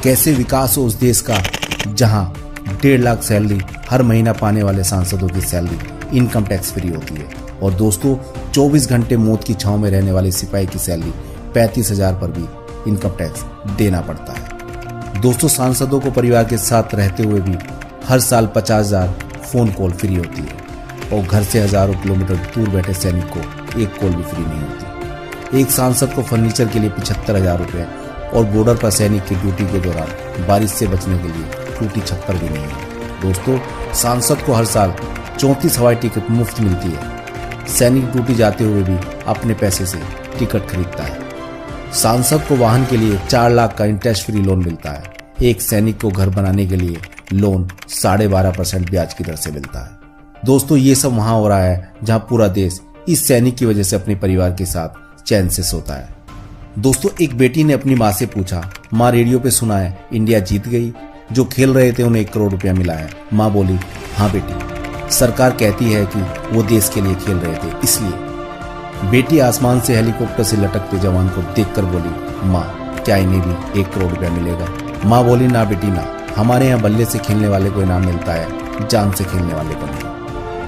कैसे विकास हो उस देश का जहां 1.5 लाख सैलरी हर महीना पाने वाले सांसदों की सैलरी इनकम टैक्स फ्री होती है। और दोस्तों 24 घंटे मौत की छांव में रहने वाले सिपाही की सैलरी 35,000 पर भी इनकम टैक्स देना पड़ता है। दोस्तों सांसदों को परिवार के साथ रहते हुए भी हर साल 50,000 फोन कॉल फ्री होती है और घर से हजारों किलोमीटर दूर बैठे सैनिक को एक कॉल भी फ्री नहीं होती। एक सांसद को फर्नीचर के लिए 75,000 रुपये और बॉर्डर पर सैनिक की ड्यूटी के दौरान बारिश से बचने के लिए टूटी छप्पर भी नहीं है। दोस्तों सांसद को हर साल 34 हवाई टिकट मुफ्त मिलती है। सैनिक ड्यूटी जाते हुए भी अपने पैसे से टिकट खरीदता है। सांसद को वाहन के लिए 4 लाख का इंटरेस्ट फ्री लोन मिलता है। एक सैनिक को घर बनाने के लिए लोन 12.5% ब्याज की दर से मिलता है। दोस्तों ये सब वहां हो रहा है जहां पूरा देश इस सैनिक की वजह से अपने परिवार के साथ चैन से सोता है। दोस्तों एक बेटी ने अपनी माँ से पूछा, माँ रेडियो पे सुना है इंडिया जीत गई, जो खेल रहे थे उन्हें 1 करोड़ रुपया मिला है। माँ बोली, हाँ बेटी, सरकार कहती है कि वो देश के लिए खेल रहे थे इसलिए। बेटी आसमान से हेलीकॉप्टर से लटकते जवान को देखकर बोली, माँ क्या इन्हें भी 1 करोड़ रुपया मिलेगा? माँ बोली, ना बेटी ना, हमारे यहाँ बल्ले से खेलने वाले को इनाम मिलता है, जान से खेलने वाले को नहीं।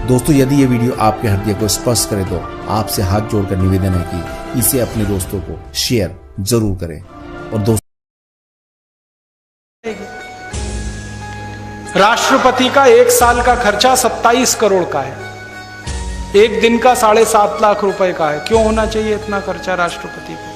दोस्तों यदि ये वीडियो आपके हृदय को स्पर्श करे तो आपसे हाथ जोड़कर निवेदन है कि इसे अपने दोस्तों को शेयर जरूर करें। और दोस्तों राष्ट्रपति का 1 साल का खर्चा 27 करोड़ का है, एक दिन का 7.5 लाख रुपए का है। क्यों होना चाहिए इतना खर्चा राष्ट्रपति को?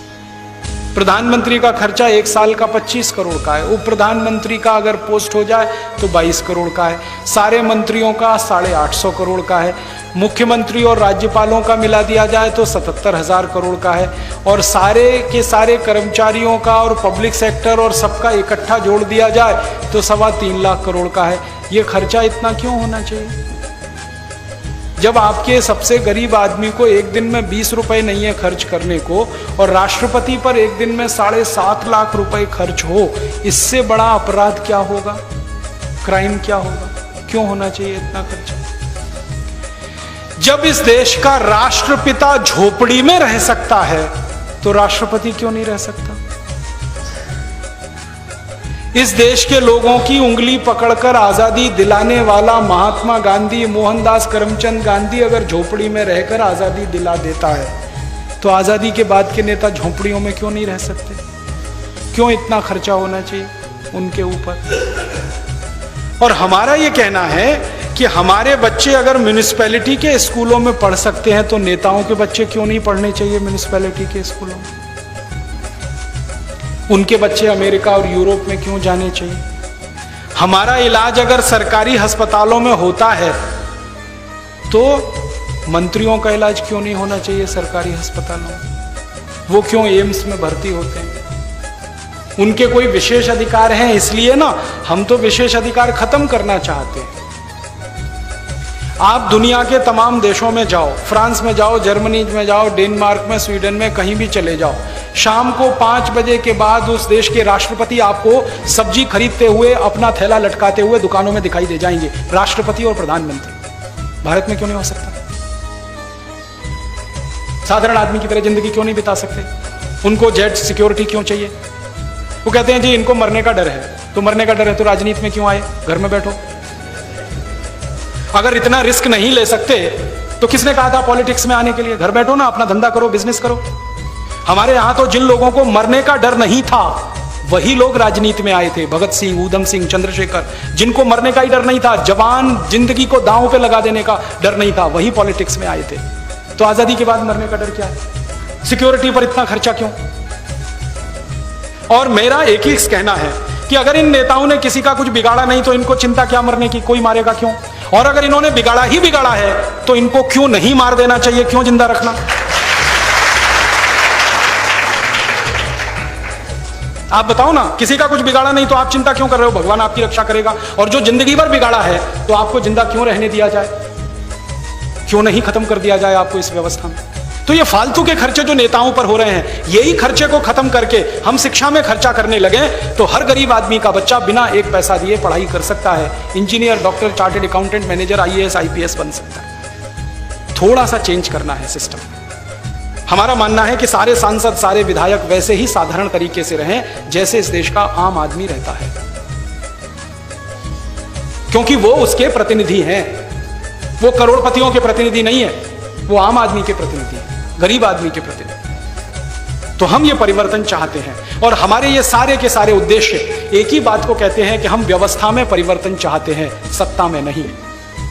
प्रधानमंत्री का खर्चा 1 साल का 25 करोड़ का है। उप प्रधानमंत्री का अगर पोस्ट हो जाए तो 22 करोड़ का है। सारे मंत्रियों का 850 करोड़ का है। मुख्यमंत्री और राज्यपालों का मिला दिया जाए तो 77,000 करोड़ का है। और सारे के सारे कर्मचारियों का और पब्लिक सेक्टर और सबका इकट्ठा जोड़ दिया जाए तो 3.25 लाख करोड़ का है। ये खर्चा इतना क्यों होना चाहिए? जब आपके सबसे गरीब आदमी को एक दिन में 20 रुपए नहीं है खर्च करने को और राष्ट्रपति पर एक दिन में 7.5 लाख रुपए खर्च हो, इससे बड़ा अपराध क्या होगा? क्राइम क्या होगा? क्यों होना चाहिए इतना खर्चा? जब इस देश का राष्ट्रपिता झोपड़ी में रह सकता है तो राष्ट्रपति क्यों नहीं रह सकता? इस देश के लोगों की उंगली पकड़कर आजादी दिलाने वाला महात्मा गांधी, मोहनदास करमचंद गांधी अगर झोपड़ी में रहकर आजादी दिला देता है तो आजादी के बाद के नेता झोपड़ियों में क्यों नहीं रह सकते? क्यों इतना खर्चा होना चाहिए उनके ऊपर? और हमारा ये कहना है कि हमारे बच्चे अगर म्युनिसिपैलिटी के स्कूलों में पढ़ सकते हैं तो नेताओं के बच्चे क्यों नहीं पढ़ने चाहिए म्युनिसिपैलिटी के स्कूलों में? उनके बच्चे अमेरिका और यूरोप में क्यों जाने चाहिए? हमारा इलाज अगर सरकारी अस्पतालों में होता है तो मंत्रियों का इलाज क्यों नहीं होना चाहिए सरकारी अस्पतालों में? वो क्यों एम्स में भर्ती होते हैं? उनके कोई विशेष अधिकार हैं इसलिए ना, हम तो विशेष अधिकार खत्म करना चाहते हैं। आप दुनिया के तमाम देशों में जाओ, फ्रांस में जाओ, जर्मनी में जाओ, डेनमार्क में, स्वीडन में, कहीं भी चले जाओ, शाम को 5 बजे के बाद उस देश के राष्ट्रपति आपको सब्जी खरीदते हुए, अपना थैला लटकाते हुए दुकानों में दिखाई दे जाएंगे। राष्ट्रपति और प्रधानमंत्री भारत में क्यों नहीं हो सकता? साधारण आदमी की तरह जिंदगी क्यों नहीं बिता सकते? उनको जेट सिक्योरिटी क्यों चाहिए? वो कहते हैं जी इनको मरने का डर है। तो मरने का डर है तो राजनीति में क्यों आए? घर में बैठो। अगर इतना रिस्क नहीं ले सकते तो किसने कहा था पॉलिटिक्स में आने के लिए? घर बैठो ना, अपना धंधा करो, बिजनेस करो। हमारे यहां तो जिन लोगों को मरने का डर नहीं था वही लोग राजनीति में आए थे। भगत सिंह, ऊधम सिंह, चंद्रशेखर, जिनको मरने का ही डर नहीं था, जवान जिंदगी को दांव पे लगा देने का डर नहीं था, वही पॉलिटिक्स में आए थे। तो आजादी के बाद मरने का डर क्या है? सिक्योरिटी पर इतना खर्चा क्यों? और मेरा एक ही कहना है कि अगर इन नेताओं ने किसी का कुछ बिगाड़ा नहीं तो इनको चिंता क्या मरने की? कोई मारेगा क्यों? और अगर इन्होंने बिगाड़ा ही बिगाड़ा है तो इनको क्यों नहीं मार देना चाहिए? क्यों जिंदा रखना? आप बताओ ना, किसी का कुछ बिगाड़ा नहीं तो आप चिंता क्यों कर रहे हो? भगवान आपकी रक्षा करेगा। और जो जिंदगी भर बिगाड़ा है तो आपको जिंदा क्यों रहने दिया जाए? क्यों नहीं खत्म कर दिया जाए आपको इस व्यवस्था में? तो ये फालतू के खर्चे जो नेताओं पर हो रहे हैं, यही खर्चे को खत्म करके हम शिक्षा में खर्चा करने लगे तो हर गरीब आदमी का बच्चा बिना 1 पैसा दिए पढ़ाई कर सकता है। Engineer, doctor, chartered accountant, manager, IAS, IPS बन सकता है। थोड़ा सा चेंज करना है सिस्टम। हमारा मानना है कि सारे सांसद, सारे विधायक वैसे ही साधारण तरीके से रहें जैसे इस देश का आम आदमी रहता है, क्योंकि वो उसके प्रतिनिधि हैं। वो करोड़पतियों के प्रतिनिधि नहीं है, वो आम आदमी के प्रतिनिधि हैं, गरीब आदमी के प्रतिनिधि। तो हम ये परिवर्तन चाहते हैं और हमारे ये सारे के सारे उद्देश्य एक ही बात को कहते हैं कि हम व्यवस्था में परिवर्तन चाहते हैं, सत्ता में नहीं।